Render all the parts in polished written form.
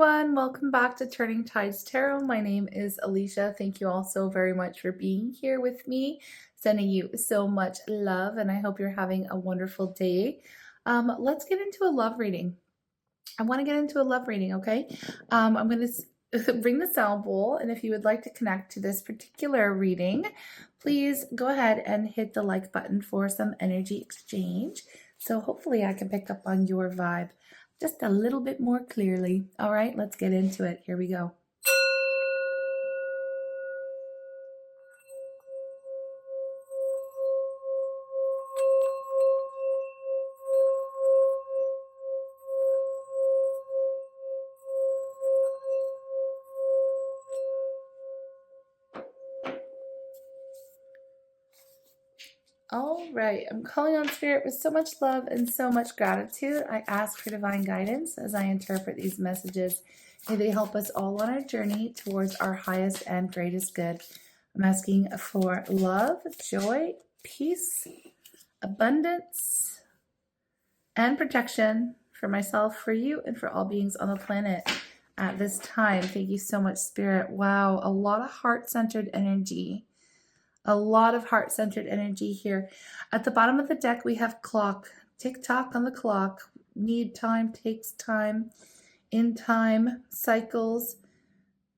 everyone, welcome back to Turning Tides Tarot. My name is Alishia. Thank you all so very much for being here with me. Sending you so much love, and I hope you're having a wonderful day. Let's get into a love reading. I want to get into a love reading, okay? I'm going to bring the sound bowl, and if you would like to connect to this particular reading, please go ahead and hit the like button for some energy exchange. So hopefully I can pick up on your vibe just a little bit more clearly. All right, let's get into it. Here we go. All right, I'm calling on Spirit with so much love and so much gratitude. I ask for divine guidance as I interpret these messages. May they help us all on our journey towards our highest and greatest good. I'm asking for love, joy, peace, abundance, and protection for myself, for you, and for all beings on the planet at this time. Thank you so much, Spirit. Wow, a lot of heart-centered energy. A lot of heart-centered energy here. At the bottom of the deck, we have clock. Tick-tock on the clock. Need time, takes time. In time, cycles.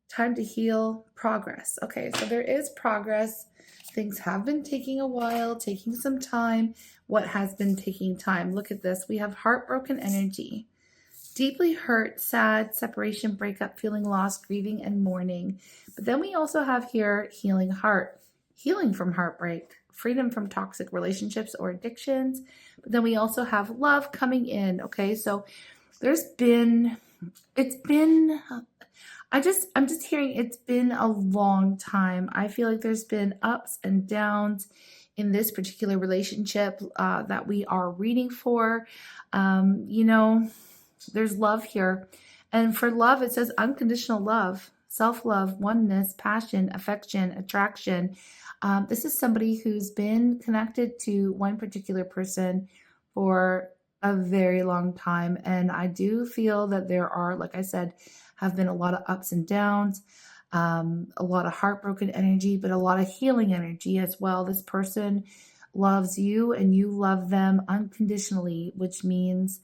Time to heal, progress. Okay, so there is progress. Things have been taking a while, taking some time. What has been taking time? Look at this. We have heartbroken energy. Deeply hurt, sad, separation, breakup, feeling lost, grieving, and mourning. But then we also have here healing heart. Healing from heartbreak, freedom from toxic relationships or addictions. But then we also have love coming in. Okay, so I'm just hearing it's been a long time. I feel like there's been ups and downs in this particular relationship that we are reading for. There's love here. And for love, it says unconditional love, self-love, oneness, passion, affection, attraction. This is somebody who's been connected to one particular person for a very long time. And I do feel that there are, like I said, have been a lot of ups and downs, a lot of heartbroken energy, but a lot of healing energy as well. This person loves you and you love them unconditionally, which means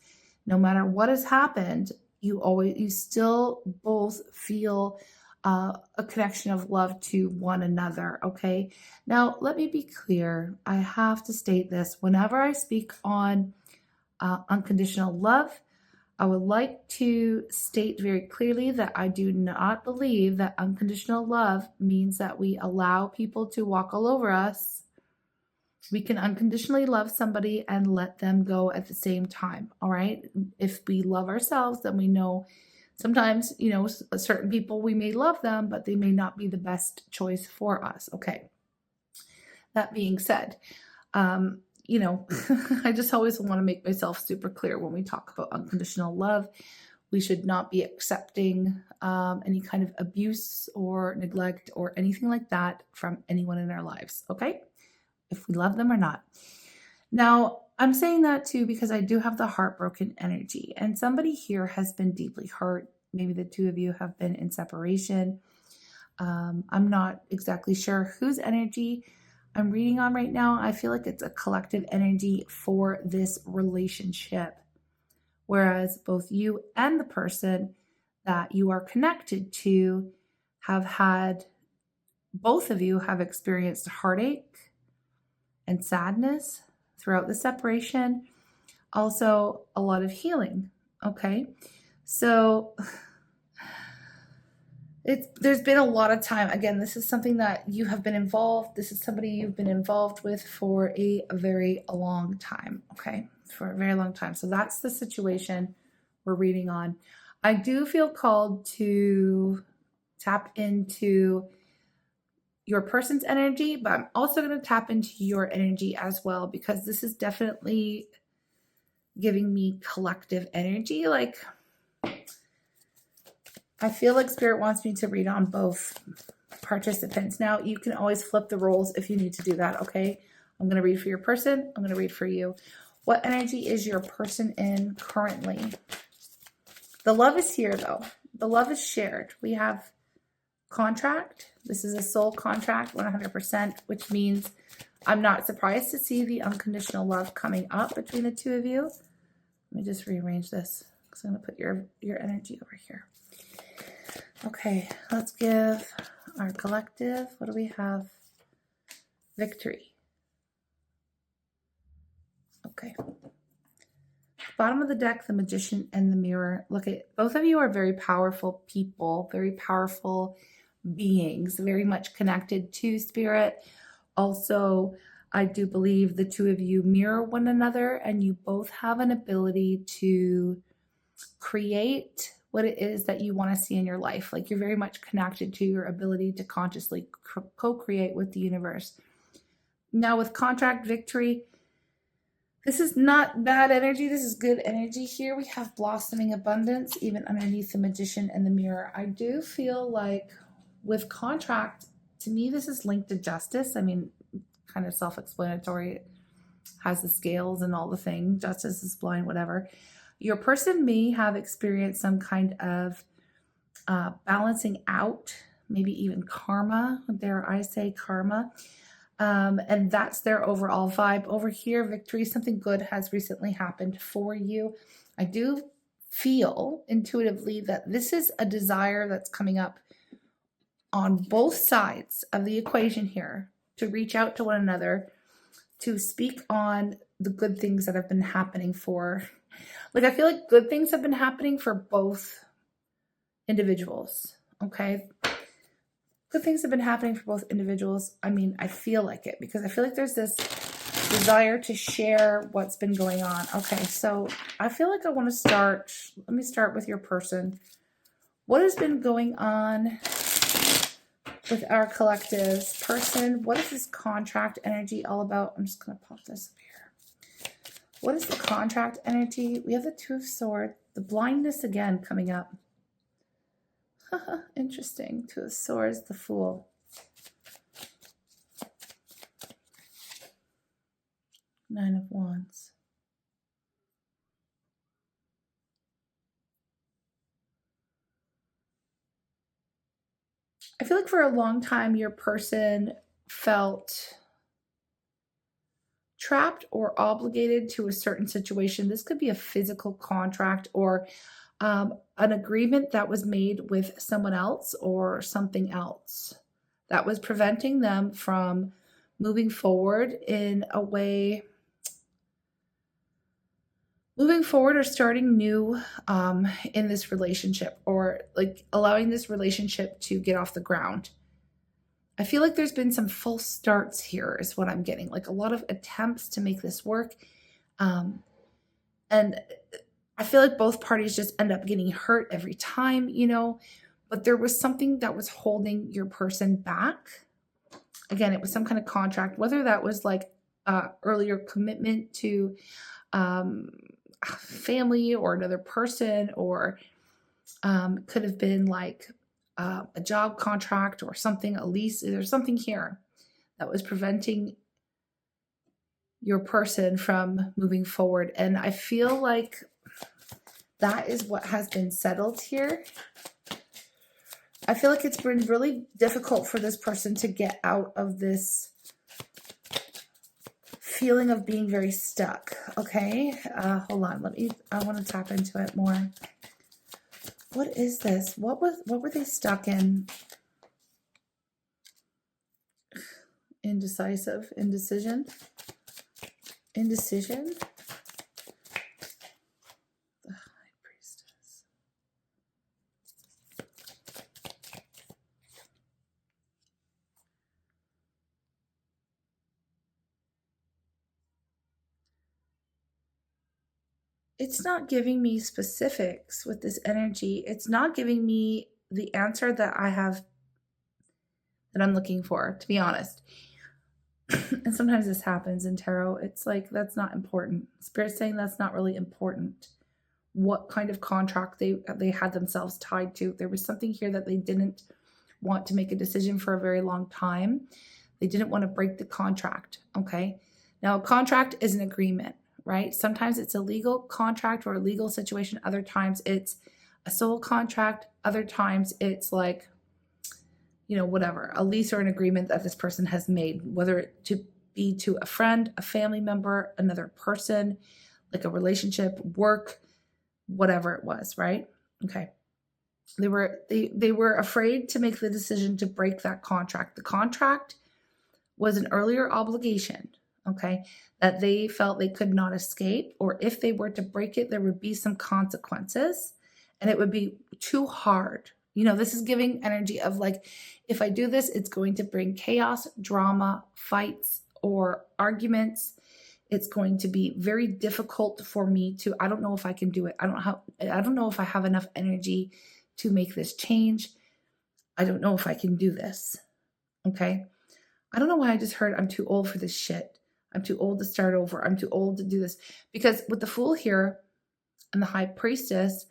no matter what has happened, you still both feel a connection of love to one another. Okay. Now, let me be clear. I have to state this. Whenever I speak on unconditional love, I would like to state very clearly that I do not believe that unconditional love means that we allow people to walk all over us. We can unconditionally love somebody and let them go at the same time. All right. If we love ourselves, then we know sometimes, certain people, we may love them, but they may not be the best choice for us. Okay. That being said, I just always want to make myself super clear when we talk about unconditional love. We should not be accepting any kind of abuse or neglect or anything like that from anyone in our lives. Okay. If we love them or not. Now, I'm saying that too because I do have the heartbroken energy, and somebody here has been deeply hurt. Maybe the two of you have been in separation. I'm not exactly sure whose energy I'm reading on right now. I feel like it's a collective energy for this relationship, whereas both you and the person that you are connected to both of you have experienced heartache and sadness throughout the separation. Also, a lot of healing. Okay. So there's been a lot of time. Again, this is something that you have been involved. This is somebody you've been involved with for a very long time. Okay. For a very long time. So that's the situation we're reading on. I do feel called to tap into your person's energy, but I'm also going to tap into your energy as well, because this is definitely giving me collective energy. Like, I feel like Spirit wants me to read on both participants. Now, you can always flip the roles if you need to do that, okay? I'm going to read for your person. I'm going to read for you. What energy is your person in currently? The love is here, though. The love is shared. We have contract. This is a soul contract, 100%, which means I'm not surprised to see the unconditional love coming up between the two of you. Let me just rearrange this because I'm going to put your energy over here. Okay, let's give our collective, what do we have? Victory. Okay. Bottom of the deck, the Magician and the Mirror. Look, at both of you are very powerful people, very powerful beings, very much connected to spirit. Also, I do believe the two of you mirror one another, and you both have an ability to create what it is that you want to see in your life. Like, you're very much connected to your ability to consciously co-create with the universe. Now with contract, victory, this is not bad energy. This is good energy here. We have blossoming abundance, even underneath the Magician and the Mirror. I do feel like with contract, to me, this is linked to justice. I mean, kind of self-explanatory. It has the scales and all the things. Justice is blind, whatever. Your person may have experienced some kind of balancing out, maybe even karma, dare I say karma. And that's their overall vibe. Over here, victory, something good has recently happened for you. I do feel intuitively that this is a desire that's coming up on both sides of the equation here to reach out to one another, to speak on the good things that have been happening for, like, I feel like good things have been happening for both individuals, okay? Good things have been happening for both individuals. I mean, I feel like it because I feel like there's this desire to share what's been going on. Okay, so I feel like I want to start, let me start with your person. What has been going on with our collective's person? What is this contract energy all about? I'm just going to pop this up here. What is the contract energy? We have the Two of Swords, the blindness again coming up. Interesting. Two of Swords, the Fool. Nine of Wands. I feel like for a long time your person felt trapped or obligated to a certain situation. This could be a physical contract or an agreement that was made with someone else or something else that was preventing them from moving forward in a way, moving forward or starting new in this relationship, or like allowing this relationship to get off the ground. I feel like there's been some false starts here is what I'm getting, like a lot of attempts to make this work. And I feel like both parties just end up getting hurt every time, you know, but there was something that was holding your person back. Again, it was some kind of contract, whether that was like earlier commitment to family or another person, or could have been like a job contract or something, a lease. There's something here that was preventing your person from moving forward. And I feel like that is what has been settled here. I feel like it's been really difficult for this person to get out of this feeling of being very stuck. Okay, hold on. I want to tap into it more. What is this? What were they stuck in? Indecisive, indecision. The High Priestess. It's not giving me specifics with this energy. It's not giving me the answer that I'm looking for, to be honest. And sometimes this happens in tarot. It's like, that's not important. Spirit's saying that's not really important. What kind of contract they had themselves tied to. There was something here that they didn't want to make a decision for a very long time. They didn't want to break the contract, okay? Now, a contract is an agreement, right? Sometimes it's a legal contract or a legal situation. Other times it's a soul contract. Other times it's like, whatever, a lease or an agreement that this person has made, whether it to be to a friend, a family member, another person, like a relationship, work, whatever it was, right? Okay. They were afraid to make the decision to break that contract. The contract was an earlier obligation, okay, that they felt they could not escape, or if they were to break it, there would be some consequences and it would be too hard. This is giving energy of like, if I do this, it's going to bring chaos, drama, fights, or arguments. It's going to be very difficult for me to, I don't know if I can do it. I don't know if I have enough energy to make this change. I don't know if I can do this. Okay. I don't know why I just heard I'm too old for this shit. I'm too old to start over. I'm too old to do this. Because with the Fool here and the High Priestess,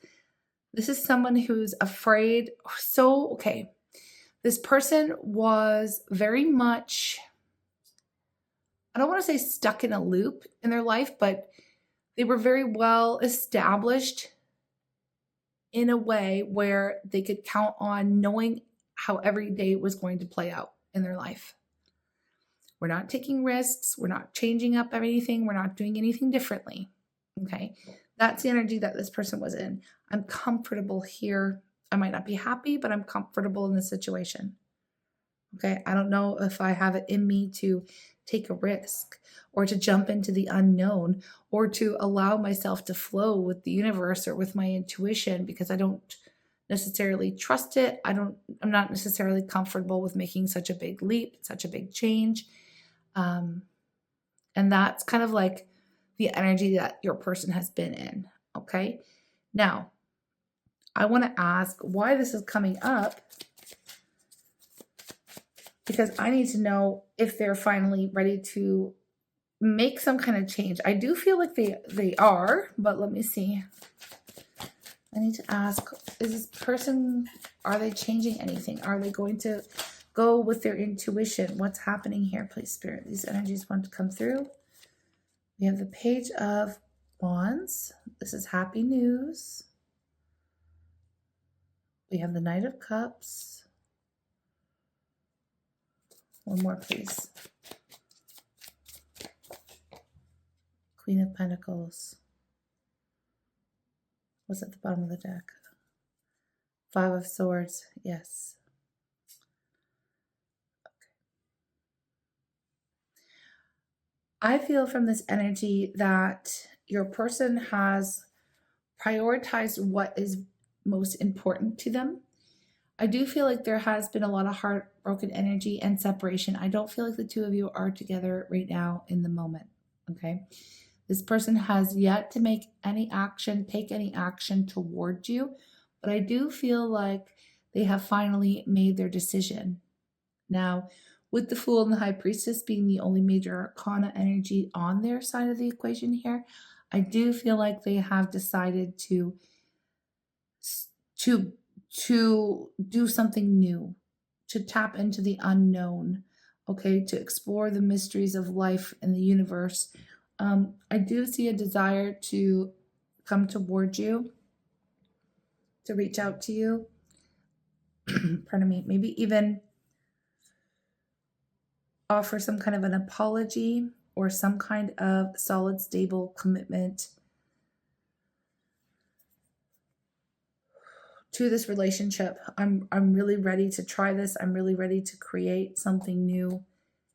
this is someone who's afraid. So, okay. This person was very much, I don't want to say stuck in a loop in their life, but they were very well established in a way where they could count on knowing how every day was going to play out in their life. We're not taking risks. We're not changing up anything. We're not doing anything differently. Okay. That's the energy that this person was in. I'm comfortable here. I might not be happy, but I'm comfortable in the situation. Okay. I don't know if I have it in me to take a risk or to jump into the unknown or to allow myself to flow with the universe or with my intuition, because I don't necessarily trust it. I'm not necessarily comfortable with making such a big leap, such a big change. And that's kind of like the energy that your person has been in. Okay. Now, I want to ask why this is coming up, because I need to know if they're finally ready to make some kind of change. I do feel like they are, but let me see. I need to ask, is this person, are they changing anything? Are they going to go with their intuition? What's happening here, please, Spirit? These energies want to come through. We have the Page of Wands. This is happy news. We have the Knight of Cups. One more, please. Queen of Pentacles. What's at the bottom of the deck? Five of Swords. Yes. Okay. I feel from this energy that your person has prioritized what is most important to them. I do feel like there has been a lot of heartbroken energy and separation. I don't feel like the two of you are together right now in the moment. Okay. This person has yet to take any action towards you, but I do feel like they have finally made their decision. Now, with the Fool and the High Priestess being the only major arcana energy on their side of the equation here, I do feel like they have decided to do something new, to tap into the unknown, okay, to explore the mysteries of life and the universe. I do see a desire to come towards you, to reach out to you. Pardon me, maybe even offer some kind of an apology or some kind of solid, stable commitment to this relationship. I'm really ready to try this. I'm really ready to create something new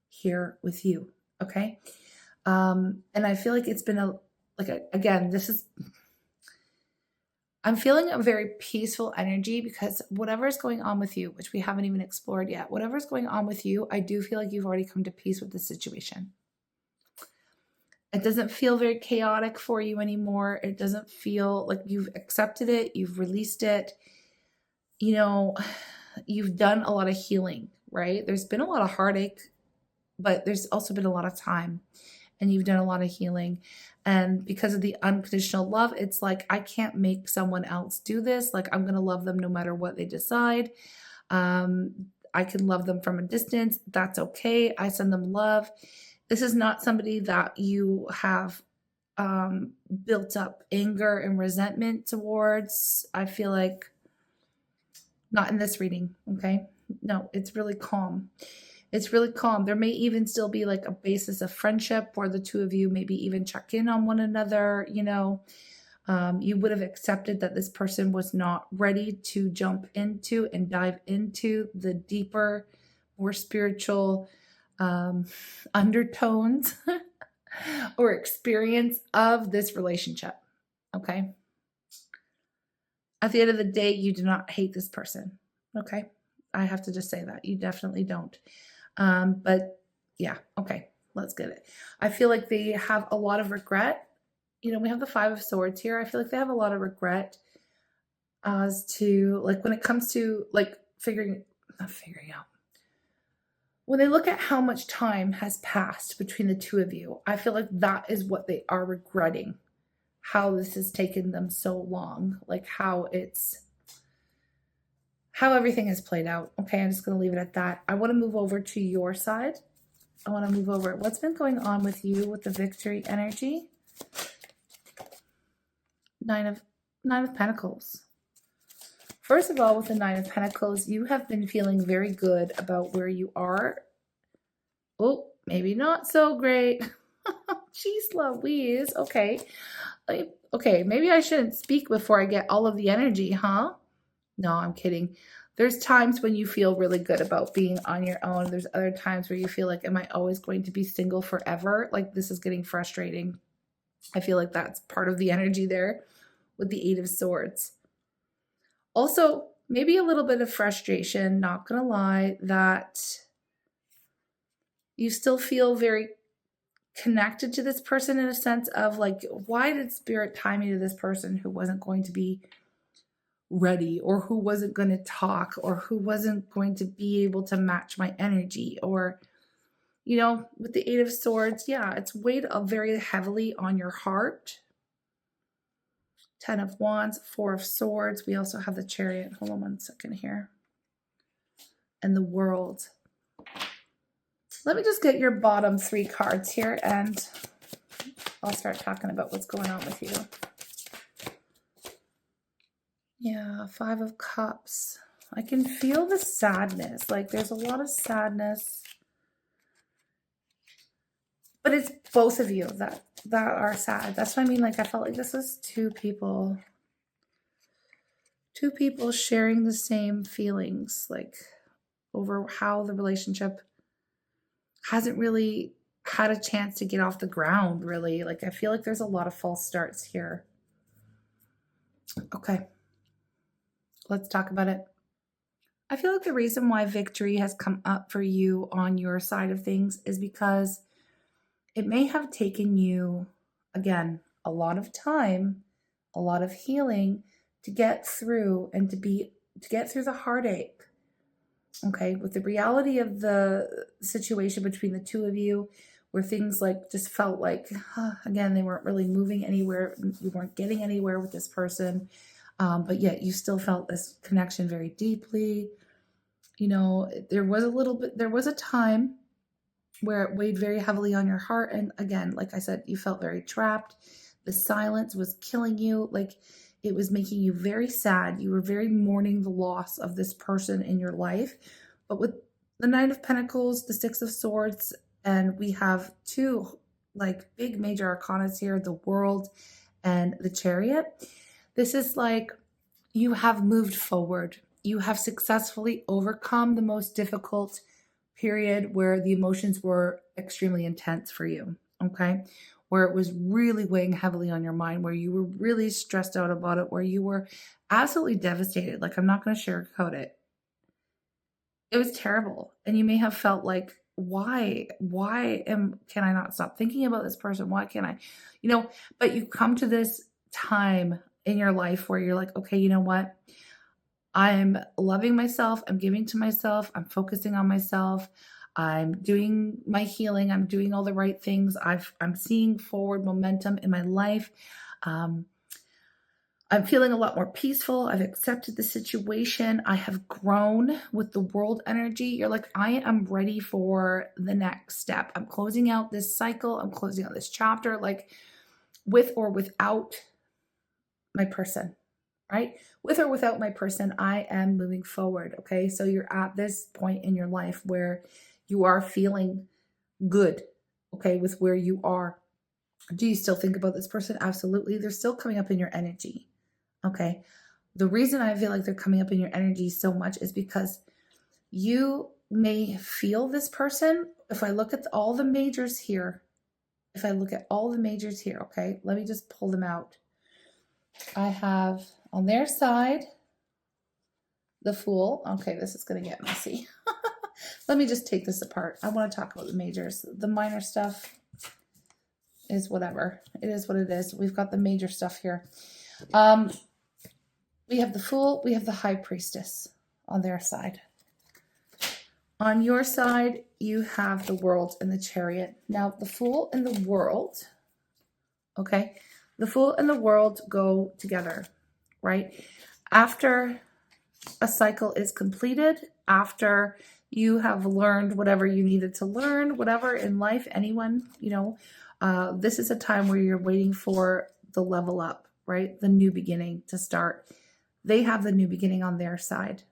here with you. Okay. And I feel like it's been I'm feeling a very peaceful energy, because whatever's going on with you, which we haven't even explored yet, whatever's going on with you, I do feel like you've already come to peace with the situation. It doesn't feel very chaotic for you anymore. It doesn't feel like you've accepted it. You've released it. You've done a lot of healing, right? There's been a lot of heartache, but there's also been a lot of time, and you've done a lot of healing. And because of the unconditional love, it's like, I can't make someone else do this. Like, I'm going to love them no matter what they decide. I can love them from a distance. That's okay. I send them love. This is not somebody that you have built up anger and resentment towards. I feel like not in this reading, okay? No, it's really calm. It's really calm. There may even still be like a basis of friendship where the two of you maybe even check in on one another, you know. You would have accepted that this person was not ready to jump into and dive into the deeper, more spiritual undertones or experience of this relationship. Okay. At the end of the day, you do not hate this person. Okay. I have to just say that. You definitely don't. But yeah, okay, let's get it. I feel like they have a lot of regret. You know, we have the Five of Swords here. I feel like they have a lot of regret as to like when it comes to like not figuring out. When they look at how much time has passed between the two of you, I feel like that is what they are regretting. How this has taken them so long, like how everything has played out. Okay, I'm just going to leave it at that. I want to move over to your side. I want to move over. What's been going on with you with the victory energy? Nine of Pentacles. First of all, with the Nine of Pentacles, you have been feeling very good about where you are. Oh, maybe not so great. Jeez Louise. Okay. Okay, maybe I shouldn't speak before I get all of the energy, huh? No, I'm kidding. There's times when you feel really good about being on your own. There's other times where you feel like, am I always going to be single forever? Like this is getting frustrating. I feel like that's part of the energy there with the Eight of Swords. Also, maybe a little bit of frustration, not gonna lie, that you still feel very connected to this person in a sense of like, why did Spirit tie me to this person who wasn't going to be ready or who wasn't going to talk or who wasn't going to be able to match my energy? Or, you know, with the Eight of Swords, yeah, it's weighed very heavily on your heart. 10 of Wands, 4 of Swords. We also have the Chariot. Hold on one second here. And the World. Let me just get your bottom 3 cards here and I'll start talking about what's going on with you. Yeah, 5 of Cups. I can feel the sadness. Like there's a lot of sadness. But it's both of you that are sad. That's what I mean. Like I felt like this was two people sharing the same feelings, like over how the relationship hasn't really had a chance to get off the ground, really. Like I feel like there's a lot of false starts here. Okay. Let's talk about it. I feel like the reason why victory has come up for you on your side of things is because it may have taken you, again, a lot of time, a lot of healing to get through and to get through the heartache. Okay, with the reality of the situation between the two of you, where things like just felt like, again, they weren't really moving anywhere. You weren't getting anywhere with this person. But yet you still felt this connection very deeply. You know, there was a time where it weighed very heavily on your heart. And again, like I said, you felt very trapped. The silence was killing you. Like it was making you very sad. You were very mourning the loss of this person in your life. But with the Nine of Pentacles, the Six of Swords, and we have 2 like big major arcanas here, the World and the Chariot. This is like you have moved forward. You have successfully overcome the most difficult period where the emotions were extremely intense for you, okay? Where it was really weighing heavily on your mind, where you were really stressed out about it, where you were absolutely devastated. Like, I'm not going to sugarcoat it. It was terrible. And you may have felt like, can I not stop thinking about this person? Why can't I, but you come to this time in your life where you're like, okay, you know what? I'm loving myself. I'm giving to myself. I'm focusing on myself. I'm doing my healing. I'm doing all the right things. I'm seeing forward momentum in my life. I'm feeling a lot more peaceful. I've accepted the situation. I have grown with the World energy. You're like, I am ready for the next step. I'm closing out this cycle. I'm closing out this chapter. Like, with or without my person, right? With or without my person, I am moving forward, okay? So you're at this point in your life where you are feeling good, okay, with where you are. Do you still think about this person? Absolutely. They're still coming up in your energy, okay? The reason I feel like they're coming up in your energy so much is because you may feel this person. If I look at all the majors here, okay, let me just pull them out. I have on their side the Fool. Okay, this is going to get messy. Let me just take this apart. I want to talk about the majors. The minor stuff is whatever. It is what it is. We've got the major stuff here. We have the Fool. We have the High Priestess on their side. On your side, you have the World and the Chariot. Now, the Fool and the World, okay, the Fool and the World go together, right? After a cycle is completed, after you have learned whatever you needed to learn, whatever in life, anyone, this is a time where you're waiting for the level up, right? The new beginning to start. They have the new beginning on their side,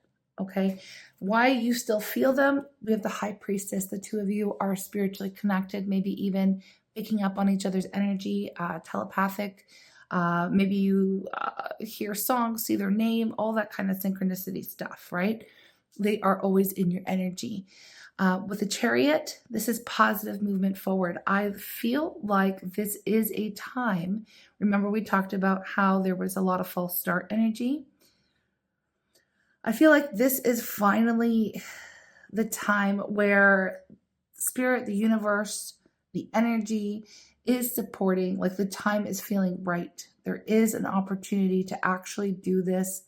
okay? Why you still feel them? We have the High Priestess. The two of you are spiritually connected, maybe even picking up on each other's energy, telepathic. Maybe you hear songs, see their name, all that kind of synchronicity stuff, right? They are always in your energy. With the Chariot, this is positive movement forward. I feel like this is a time. Remember, we talked about how there was a lot of false start energy. I feel like this is finally the time where Spirit, the universe, the energy is supporting, like the time is feeling right. There is an opportunity to actually do this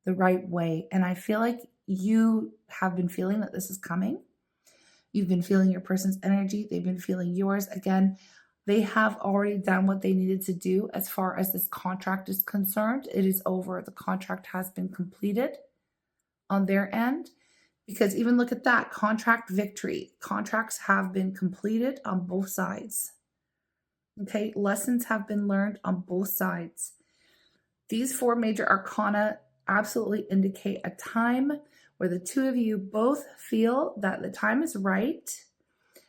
the right way. And I feel like you have been feeling that this is coming. You've been feeling your person's energy. They've been feeling yours. Again, they have already done what they needed to do as far as this contract is concerned. It is over. The contract has been completed on their end. Because even look at that, contract victory. Contracts have been completed on both sides. Okay, lessons have been learned on both sides. These four major arcana absolutely indicate a time where the two of you both feel that the time is right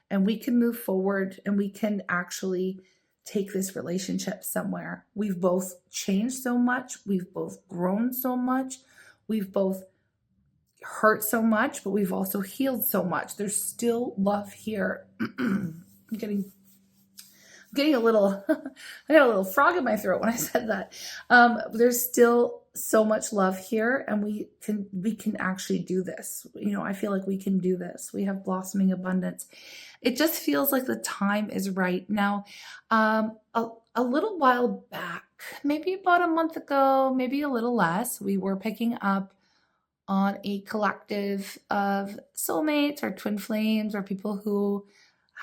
and we can move forward and we can actually take this relationship somewhere. We've both changed so much. We've both grown so much. We've both hurt so much, but we've also healed so much. There's still love here. I'm getting a little, I got a little frog in my throat when I said that. There's still so much love here, and we can actually do this. I feel like we can do this. We have blossoming abundance. It just feels like the time is right now. A little while back, maybe about a month ago, maybe a little less, we were picking up on a collective of soulmates or twin flames or people who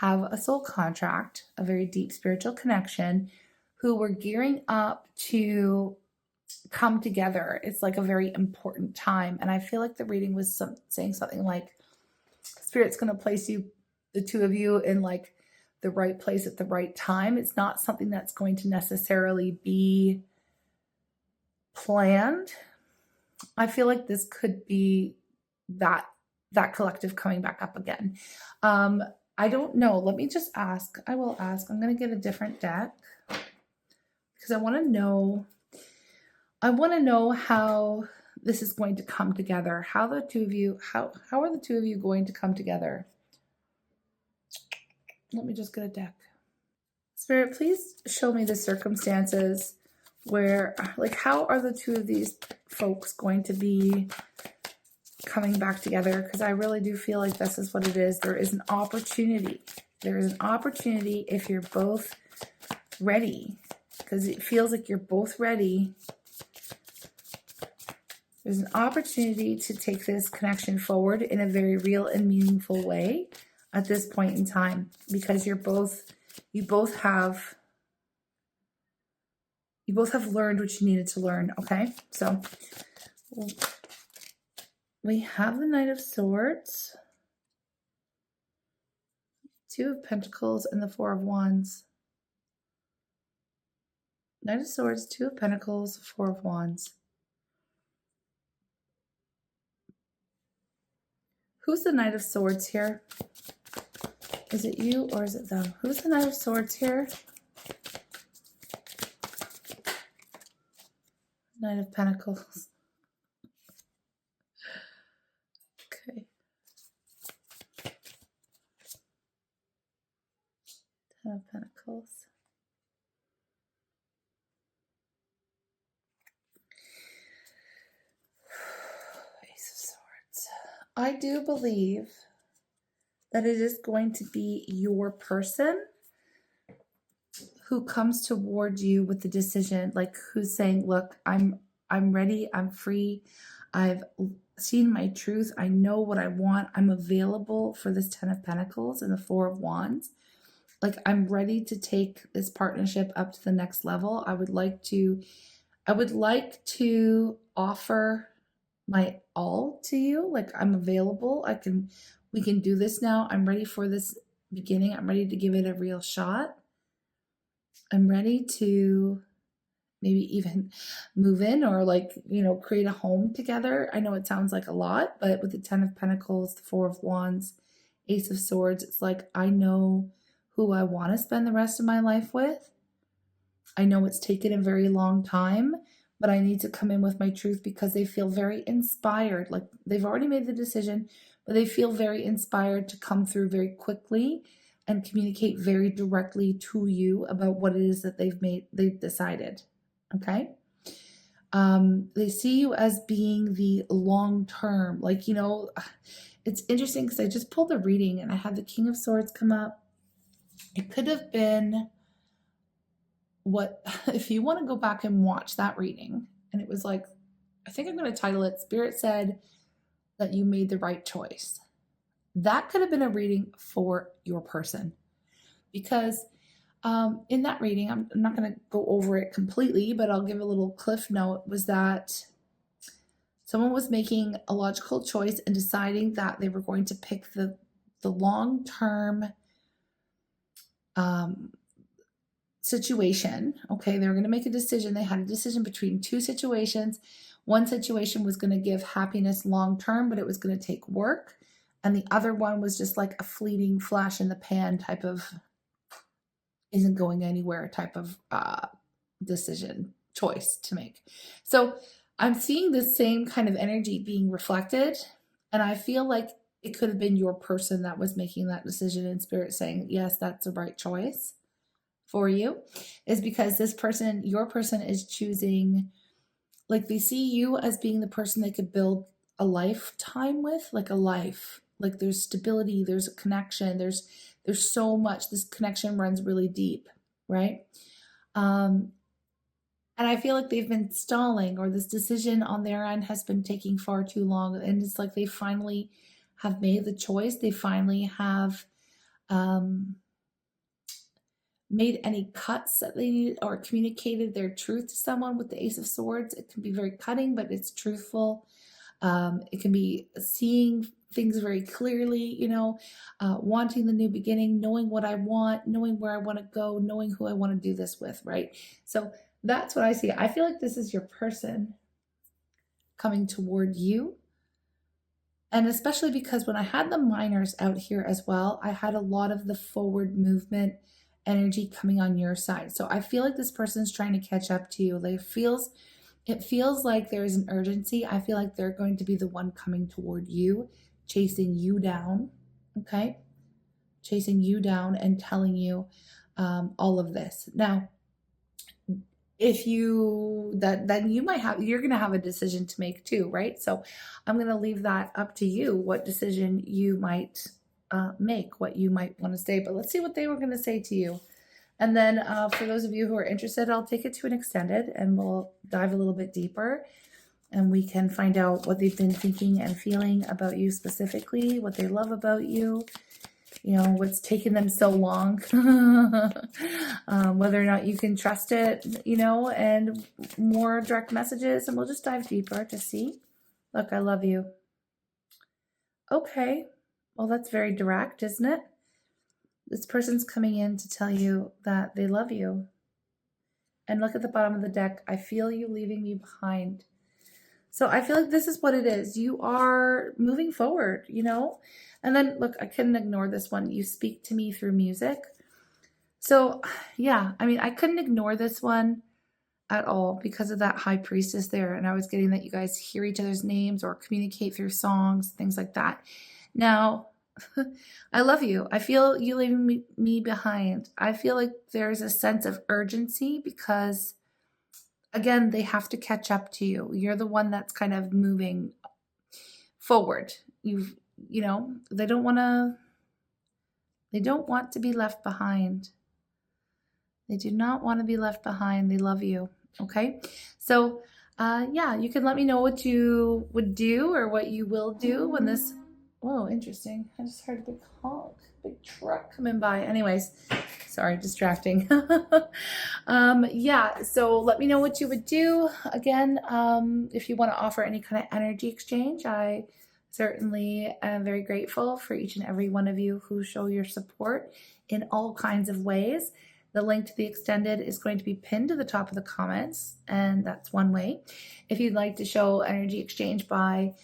have a soul contract, a very deep spiritual connection, who were gearing up to come together. It's like a very important time. And I feel like the reading was saying something like, Spirit's going to place you, the two of you, in like the right place at the right time. It's not something that's going to necessarily be planned. I feel like this could be that collective coming back up again. I don't know. Let me just ask. I will ask. I'm going to get a different deck because I want to know how this is going to come together. How are the two of you going to come together? Let me just get a deck. Spirit, please show me the circumstances where, like, how are the two of these folks going to be coming back together? Because I really do feel like this is what it is. There is an opportunity. There is an opportunity if you're both ready, because it feels like you're both ready. There's an opportunity to take this connection forward in a very real and meaningful way at this point in time, because you both have learned what you needed to learn. Okay, so we have the Knight of Swords, Two of Pentacles, and the Four of Wands. Knight of Swords, Two of Pentacles, Four of Wands. Who's the Knight of Swords here? Is it you or is it them? Who's the Knight of Swords here? Knight of Pentacles. Okay. Ten of Pentacles. Ace of Swords. I do believe that it is going to be your person who comes toward you with the decision, like who's saying, look, I'm ready, I'm free, I've seen my truth, I know what I want, I'm available for this Ten of Pentacles and the Four of Wands. Like, I'm ready to take this partnership up to the next level. I would like to offer my all to you. Like, I'm available. We can do this now. I'm ready for this beginning. I'm ready to give it a real shot. I'm ready to maybe even move in or, like, you know, create a home together. I know it sounds like a lot, but with the Ten of Pentacles, the Four of Wands, Ace of Swords, it's like, I know who I want to spend the rest of my life with. I know it's taken a very long time, but I need to come in with my truth because they feel very inspired. Like, they've already made the decision, but they feel very inspired to come through very quickly and communicate very directly to you about what it is that they've decided. Okay. They see you as being the long term, like, you know, it's interesting because I just pulled a reading and I had the King of Swords come up. It could have been what, if you want to go back and watch that reading, and it was like, I think I'm going to title it, Spirit said that you made the right choice. That could have been a reading for your person, because in that reading, I'm not going to go over it completely, but I'll give a little cliff note, was that someone was making a logical choice and deciding that they were going to pick the long-term situation. Okay, they were going to make a decision. They had a decision between two situations. One situation was going to give happiness long-term, but it was going to take work. And the other one was just like a fleeting flash in the pan type of, isn't going anywhere type of decision choice to make. So I'm seeing the same kind of energy being reflected, and I feel like it could have been your person that was making that decision, in Spirit saying, yes, that's the right choice for you, is because this person, your person, is choosing, like, they see you as being the person they could build a lifetime with, like a life, like there's stability, there's a connection, there's so much, this connection runs really deep, right? And I feel like they've been stalling, or this decision on their end has been taking far too long, and it's like they finally have made the choice. They finally have made any cuts that they need, or communicated their truth to someone. With the Ace of Swords, it can be very cutting, but it's truthful. It can be seeing things very clearly, you know, wanting the new beginning, knowing what I want, knowing where I want to go, knowing who I want to do this with, right? So that's what I see. I feel like this is your person coming toward you. And especially because when I had the minors out here as well, I had a lot of the forward movement energy coming on your side. So I feel like this person's trying to catch up to you. Like, it feels like there is an urgency. I feel like they're going to be the one coming toward you, chasing you down, okay? Chasing you down and telling you all of this. Now, if you, then you might have, you're going to have a decision to make too, right? So I'm going to leave that up to you, what decision you might make, what you might want to say. But let's see what they were going to say to you. And then for those of you who are interested, I'll take it to an extended and we'll dive a little bit deeper, and we can find out what they've been thinking and feeling about you specifically, what they love about you, you know, what's taken them so long, whether or not you can trust it, you know, and more direct messages. And we'll just dive deeper to see. Look, I love you. Okay. Well, that's very direct, isn't it? This person's coming in to tell you that they love you And look at the bottom of the deck. I feel you leaving me behind. So I feel like this is what it is. You are moving forward, you know? And then look, I couldn't ignore this one. You speak to me through music. So yeah, I mean, I couldn't ignore this one at all because of that high priestess there. And I was getting that you guys hear each other's names or communicate through songs, things like that. Now, I love you. I feel you leaving me behind. I feel like there's a sense of urgency because, again, they have to catch up to you. You're the one that's kind of moving forward. You know, they don't want to be left behind. They do not want to be left behind. They love you. Okay. So, yeah, you can let me know what you would do or what you will do when this. Whoa, interesting. I just heard a big honk, big truck coming by. Anyways, sorry, distracting. Yeah, so let me know what you would do. Again, if you want to offer any kind of energy exchange, I certainly am very grateful for each and every one of you who show your support in all kinds of ways. The link to the extended is going to be pinned to the top of the comments, and that's one way. If you'd like to show energy exchange by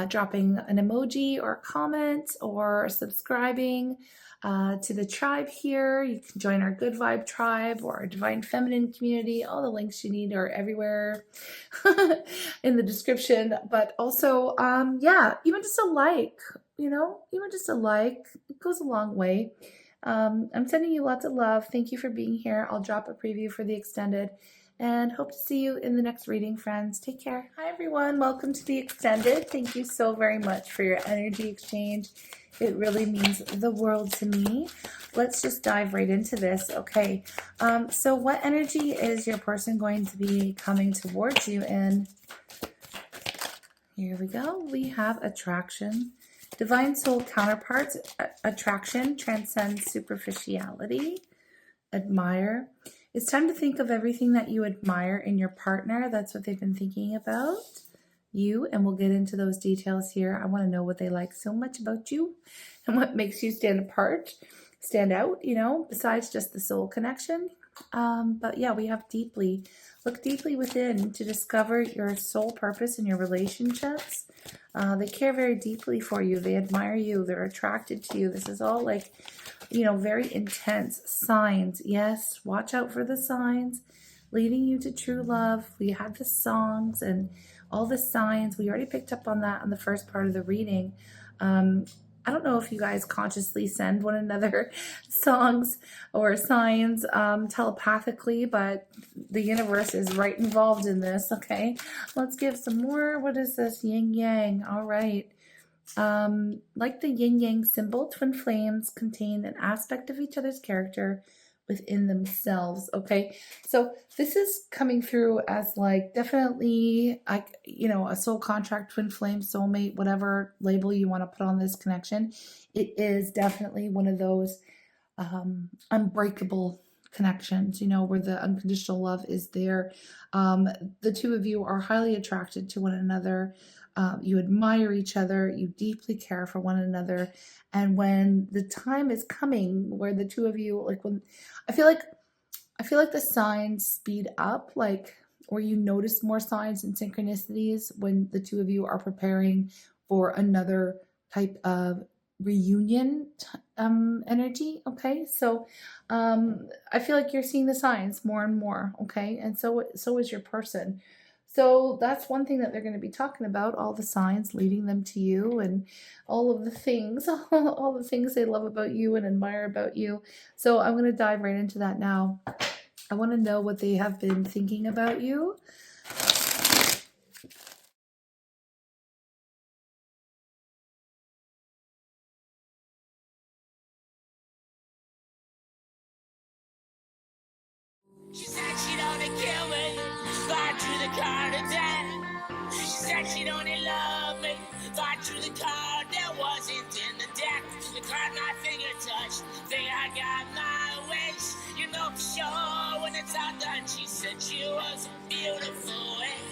dropping an emoji or a comment or subscribing to the tribe here, you can join our Good Vibe tribe or our Divine Feminine community. All the links you need are everywhere in the description. But also, yeah, even just a like, you know, even just a like, it goes a long way. I'm sending you lots of love. Thank you for being here. I'll drop a preview for the extended and hope to see you in the next reading, friends. Take care. Hi, everyone. Welcome to the extended. Thank you so very much for your energy exchange. It really means the world to me. Let's just dive right into this. Okay. So what energy is your person going to be coming towards you in? Here we go. We have attraction. Divine soul counterparts. Attraction transcends superficiality. Admire. It's time to think of everything that you admire in your partner. That's what they've been thinking about you, and we'll get into those details here. I want to know what they like so much about you and what makes you stand out, you know, besides just the soul connection. But yeah, we have look deeply within to discover your soul purpose in your relationships. They care very deeply for you. They admire you. They're attracted to you. This is all like, you know, very intense signs. Yes, watch out for the signs leading you to true love. We had the songs and all the signs. We already picked up on that in the first part of the reading. I don't know if you guys consciously send one another songs or signs telepathically, but the universe is right involved in this. Okay, let's give some more. What is this? Yin yang. All right. Like the yin yang symbol, twin flames contain an aspect of each other's character within themselves. Okay, so this is coming through as like definitely like, you know, a soul contract, twin flame, soulmate, whatever label you want to put on this connection. It is definitely one of those unbreakable connections, you know, where the unconditional love is there. The two of you are highly attracted to one another. You admire each other, you deeply care for one another. And when the time is coming where the two of you, like when I feel like the signs speed up, like, or you notice more signs and synchronicities when the two of you are preparing for another type of reunion energy. Okay, so I feel like you're seeing the signs more and more. Okay, and so is your person. So that's one thing that they're going to be talking about, all the signs leading them to you and all of the things, all the things they love about you and admire about you. So I'm going to dive right into that now. I want to know what they have been thinking about you. She said she'd only kill me if I drew the card of death. She said she'd only love me if I drew the card that wasn't in the deck. The card my finger touched, think I got my wish. You know for sure when it's all done. She said she was a beautiful wish.